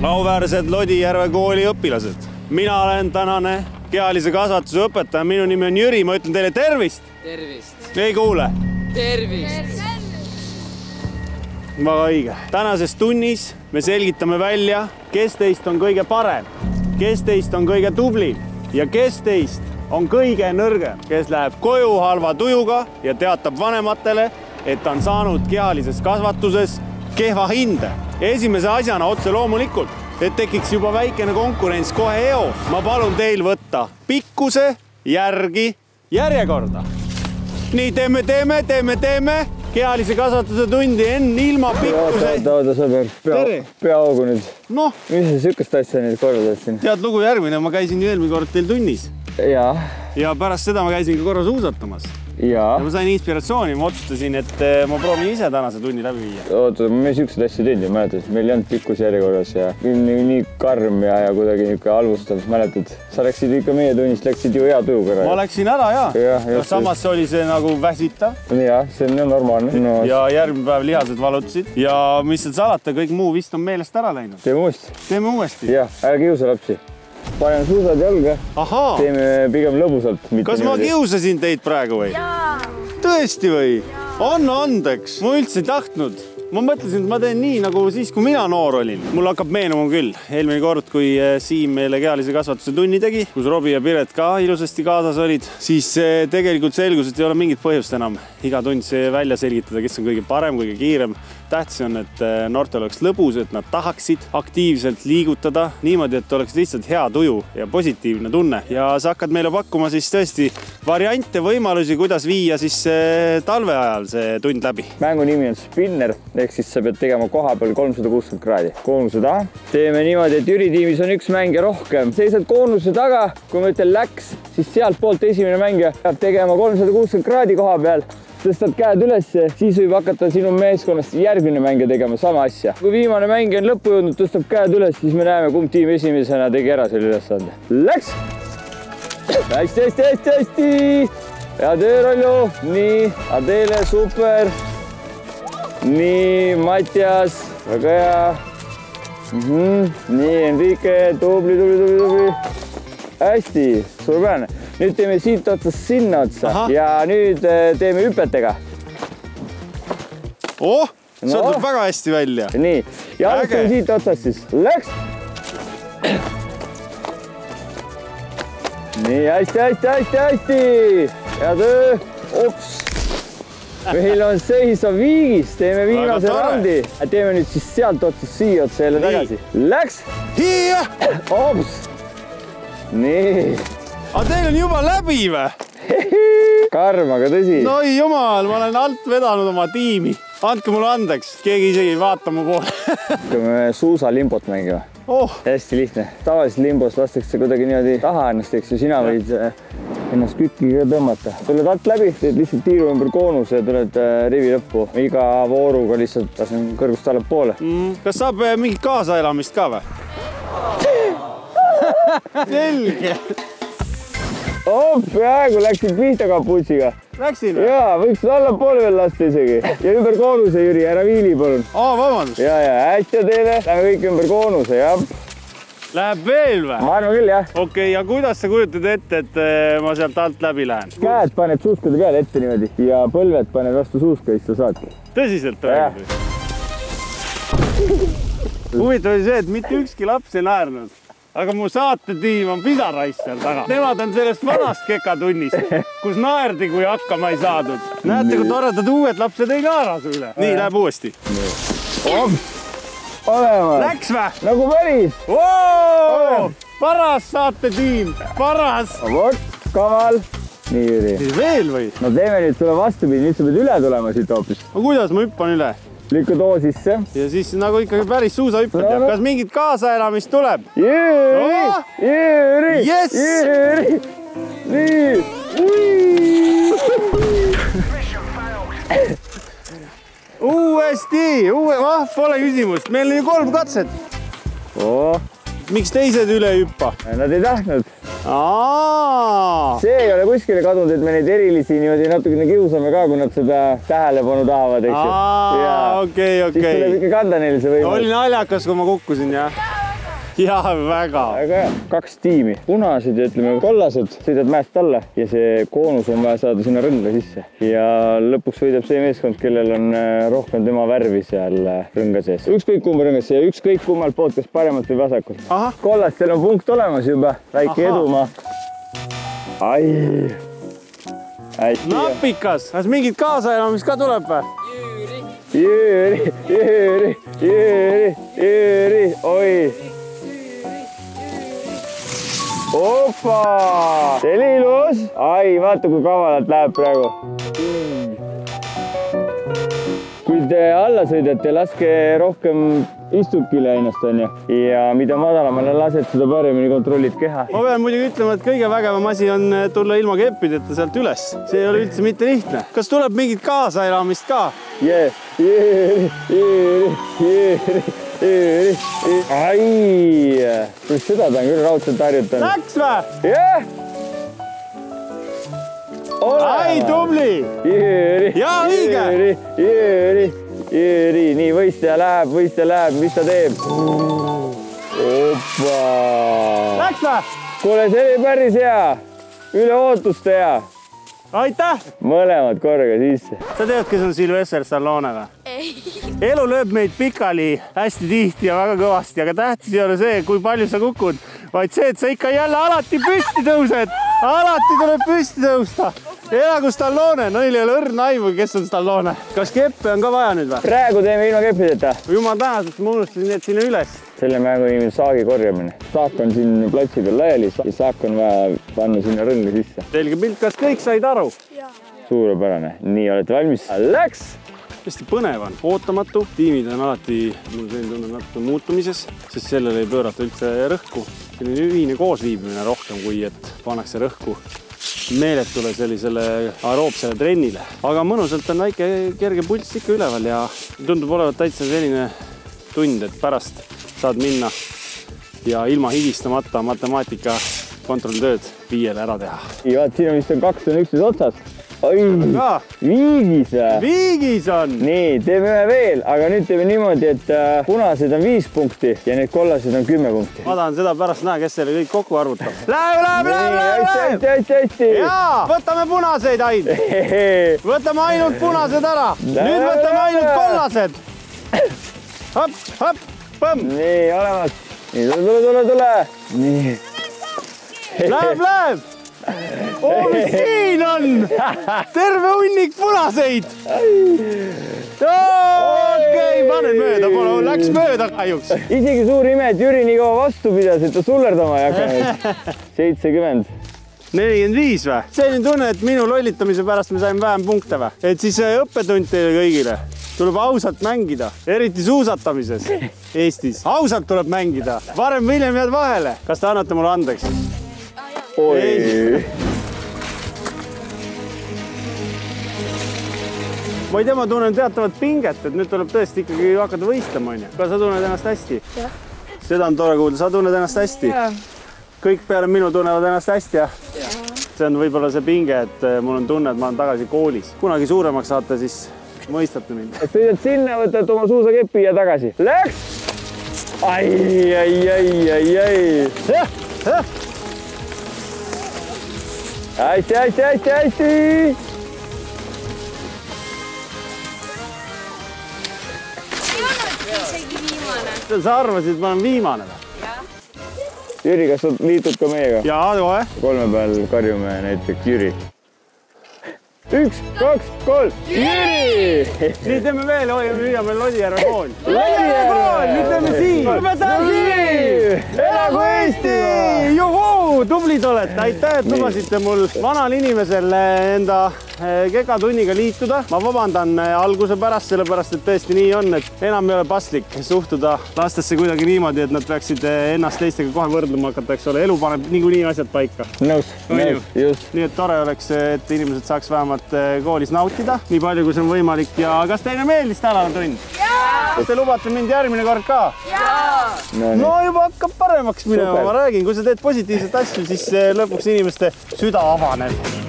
Auväärsed Lodijärve kooli õpilased. Mina olen tänane kehalise kasvatuse õpetaja. Minu nimi on Jüri. Ma ütlen teile tervist. Tervist. Ei kuule. Tervist. Väga õige. Tänases tunnis me selgitame välja, kes teist on kõige parem, kes teist on kõige tublim ja kes teist on kõige nõrgem, kes läheb koju halva tujuga ja teatab vanematele, et ta on saanud kehalises kasvatuses kehva hinde. Esimese asjana otse loomulikult, et tekiks juba väikene konkurents kohe eos. Ma palun teil võtta pikkuse järgi järjekorda. Nii, teeme. Kehalise kasvatuse tundi ilma pikkuse. Oota, sa pead peaaugu nüüd. Noh. Mis sa sükast asja nüüd korraldad siin? Tead lugu järgmine, ma käisin eelmine kord teil tunnis. Jaa. Ja pärast seda ma käisin ka korra suusatamas. Jaa. Ja ma sain inspiratsiooni, ma otsustasin, et ma proovin ise tänase tunni läbi viia. Oota, me sükseid asju teinud, mäletad, meil ei olnud pikkus järjekorras ja nii karm ja kuidagi niisugune halvustav, mäletad. Sa läksid ikka meie tunnist, läksid ju hea tujuga. Ma läksin ära, jaa. Samas oli see nagu väsitav. Jaa, see on normaalne. No. Ja järgmine päev lihased valutasid. Ja mis seal salata, kõik muu vist on meelest ära läinud. Teeme uuesti. Jah, ära kiusa lapsi. Panen suusad jalga. Ahaa. Teeme pigem lõbusalt. Kas ma kiusasin teid praegu või? Jaa. Tõesti või? Anna andeks. Ma üldse ei tahtnud. Ma mõtlesin, et ma teen nii nagu siis, kui mina noor olin. Mul hakkab meenuma küll. Eelmine kord, kui Siim meile kehalise kasvatuse tunni tegi, kus Robi ja Piret ka ilusasti kaasas olid, siis tegelikult selgus, et ei ole mingit põhjust enam iga tund see välja selgitada, kes on kõige parem, kõige kiirem. Tähtis on, et noortel oleks lõbus, et nad tahaksid aktiivselt liigutada niimoodi, et oleks lihtsalt hea tuju ja positiivne tunne. Ja sa hakkad meile pakkuma siis tõesti variante, võimalusi, kuidas viia siis talve ajal see tund läbi. Mängu nimi on spinner, ehk siis sa pead tegema koha peal 360 kraadi. Koonuse taha. Teeme niimoodi, et Jüri tiimis on üks mängija rohkem. Seisad koonuse taga, kui ma ütlen läks, siis sealt poolt esimene mängija peab tegema 360 kraadi koha peal. Tõstad käed üles, siis võib hakata sinu meeskonnast järgmine mängija tegema sama asja. Kui viimane mängija on lõppu jõudnud, tõstab käed üles, siis me näeme, kumb tiim esimesena tegi ära selle ülesande. Läks! Hästi! Hea töö, Rollu! Nii, Adele, super! Nii, Mattias, väga hea! Nii, Enrique, tubli! Hästi, suurepärane! Nüüd teeme siit otsast sinna otsa. Aha. Ja nüüd teeme hüpetega. See tuleb väga hästi välja. Nii, ja alustame siit otsast siis. Läks! Nii, hästi! Hea töö! Ops! Meil on seisav viigis, teeme viimase raundi. Teeme nüüd siis sealt otsast siia otsa jälle tagasi. Läks! Hiia! Ops! Nii! Aga teil on juba läbi või? Karm, aga tõsi. No ei jumal, ma olen alt vedanud oma tiimi. Andke mulle andeks, keegi isegi ei vaata mu poole. Hakkame suusalimbot mängima. Hästi lihtne. Tavaliselt limbos lastakse kuidagi niimoodi taha ennast, eks ju, sina võid ennast kütkiga tõmmata. Tuled alt läbi, teed lihtsalt tiiru ümber koonuse ja tuled rivi lõppu. Iga vooruga lihtsalt lasen kõrgust alla poole. Kas saab mingit kaasaelamist ka või? Selge. Peaaegu läksid pihta kaputsiga. Läksin või? Jaa, võiksid alla poole veel lasta isegi. Ja ümber koonuse, Jüri, ära viili, palun. Vabandust. Ja, hästi teile. Lähme kõik ümber koonuse, jah. Läheb veel või? Ma arvan küll, jah. Okei, ja kuidas sa kujutad ette, et ma sealt alt läbi lähen? Käed paned suuskade peale ette niimoodi ja põlved paned vastu suuska, siis sa saadki. Tõsiselt räägid? Huvitav oli see, et mitte ükski laps ei naernud. Aga mu saatetiim on pisaraiss seal taga. Nemad on sellest vanast kekatunnist, kus naerdi, kui hakkama ei saadud. Näete, kui toredad uued lapsed ei naera su üle. Nii, läheb uuesti. Olemas. Läks vä? Nagu päris. Paras saatetiim, paras. Vot, kaval. Nii, Jüri. Veel või? No teeme nüüd sulle vastupidi, nüüd sa peed üle tulema siit hoopis. No kuidas ma hüppan üle? Lükka too sisse. Ja siis nagu ikkagi päris suusahüppad. Kas mingit kaasaelamist tuleb? Jüri! Yes! Jüri! Nii! Uuesti! Pole küsimust. Meil on ju 3 katset. Miks teised üle hüppa? Nad ei tahtnud. See ei ole kuskile kadunud, et me neid erilisi niimoodi natukene kiusame ka, kui nad seda tähelepanu tahavad, eks ju. Okei. Siis tuleb ikka kanda neil see võimalus. Oli naljakas, kui ma kukkusin, jah? Jaa, väga. Väga hea. 2 tiimi. Punased ja ütleme kollased sõidad mäest alla ja see koonus on vaja saada sinna rõnga sisse. Ja lõpuks võidab see meeskond, kellel on rohkem tema värvi seal rõnga sees. Ükskõik kumma rõngas ja ükskõik kummalt poolt, kas paremalt või vasakult. Kollastel on punkt olemas juba. Väike edumaa. Ai. Napikas. Kas mingid kaasaelamist ka tuleb või? Jüri. Oi. Opa. See oli ilus. Ai, vaata kui kavalalt läheb praegu. Kui te alla sõidate, laske rohkem istupile ennast on ju. Ja mida madalamale lased, seda paremini kontrollid keha. Ma pean muidugi ütlema, et kõige vägevam asi on tulla ilma keppideta sealt üles. See ei ole üldse mitte lihtne. Kas tuleb mingit kaasaelamist ka? Jüri. Ai, seda ta on küll raudselt harjutanud. Läks või? Jah! Ai, tubli! Jaa, õige! Jüri, nii võistleja läheb, mis ta teeb? Opa! Läks või? Kuule, see oli päris hea, üle ootuste hea. Aitäh! Mõlemad korraga sisse. Sa tead, kes on Sylvester Stallone või? Ei. Elu lööb meid pikali hästi tihti ja väga kõvasti, aga tähtis ei ole see, kui palju sa kukud, vaid see, et sa ikka jälle alati püsti tõused. Alati tuleb püsti tõusta. Elagu Stallone, neil ei ole õrna aimu, kes on Stallone. Kas keppe on ka vaja nüüd või? Praegu teeme ilma keppideta. Jumal tänaseks, ma unustasin need sinna üles. Selle mängu nimi on saagi korjamine. Saak on siin platsi peal laiali ja saak on vaja panna sinna rõnga sisse. Selge pilt, kas kõik said aru? Suurepärane. Nii, olete valmis? Läks! Hästi põnev on, ootamatu. Tiimid on alati, mul tunne natuke muutumises, sest sellele ei pöörata üldse rõhku. Selline ühine koosviibimine rohkem, kui et pannakse rõhku meeletule sellisele aeroobsele trennile. Aga mõnusalt on väike kerge pulss ikka üleval ja tundub olevat täitsa selline tund, et pärast saad minna ja ilma higistamata matemaatika kontrolltööd 5 ära teha. Ja vaat, siin on vist 2 on üksteise otsas. Oi, viigis või? Viigis on! Nii, teeme ühe veel, aga nüüd teeme niimoodi, et punased on 5 punkti ja need kollased on 10 punkti. Ma tahan seda pärast näha, kes selle kõik kokku arvutab. Läheb! Hästi! Jaa, võtame punaseid ainult. Võtame ainult punased ära. Nüüd võtame ainult kollased. Hop, põmm. Nii, olemas. Nii, tule. Nii. Läheb! Siin on! Terve hunnik punaseid! Okei, panen mööda, läks mööda kahjuks. Isegi suur ime, et Jüri nii kaua vastu pidas, et ta sullerdama ei hakanud. 70. 45 või? Selline tunne, et minu lollitamise pärast me saime vähem punkte või? Et siis õppetund teile kõigile. Tuleb ausalt mängida, eriti suusatamises Eestis. Ausalt tuleb mängida. Varem või hiljem jääd vahele. Kas te annate mulle andeks? Oi. Ma ei tea, ma tunnen teatavat pinget, et nüüd tuleb tõesti ikkagi hakata võistlema. Kas sa tunned ennast hästi? Jah. Seda on tore kuulda, sa tunned ennast hästi? Jah. Kõik peale minu tunnevad ennast hästi, jah? See on võib-olla see pinge, et mul on tunne, et ma olen tagasi koolis. Kunagi suuremaks saate, siis mõistate mind. Sõidad sinna, võtad oma suusakepi ja tagasi. Läks! Ai. Hästi! Isegi viimane. Sa arvasid, et ma olen viimane või? Jüri, kas sa liitud ka meiega? Jaa, kohe. 3 peal karjume näiteks Jüri. 1, 2, 3, Jüri! Nii teeme veel, hüüame Lodijärve kool. Lodijärve kool, nüüd teeme siin. Lõpetame siin! Elagu Eesti! Juhuu, tublid olete. Aitäh, et lubasite mul vanal inimesel enda kekatunniga liituda. Ma vabandan alguse pärast, sellepärast, et tõesti nii on, et enam ei ole paslik suhtuda lastesse kuidagi niimoodi, et nad peaksid ennast teistega kohe võrdlema hakata, eks ole. Elu paneb niikuinii asjad paika. Nõus, just. Nii et tore oleks, et inimesed saaks vähemalt koolis nautida, nii palju kui see on võimalik. Ja kas teile meeldis tänane tund? Jaa! Kas te lubate mind järgmine kord ka? Jaa! No juba hakkab paremaks minema, ma räägin. Kui sa teed positiivset asju, siis lõpuks inimeste süda avaneb.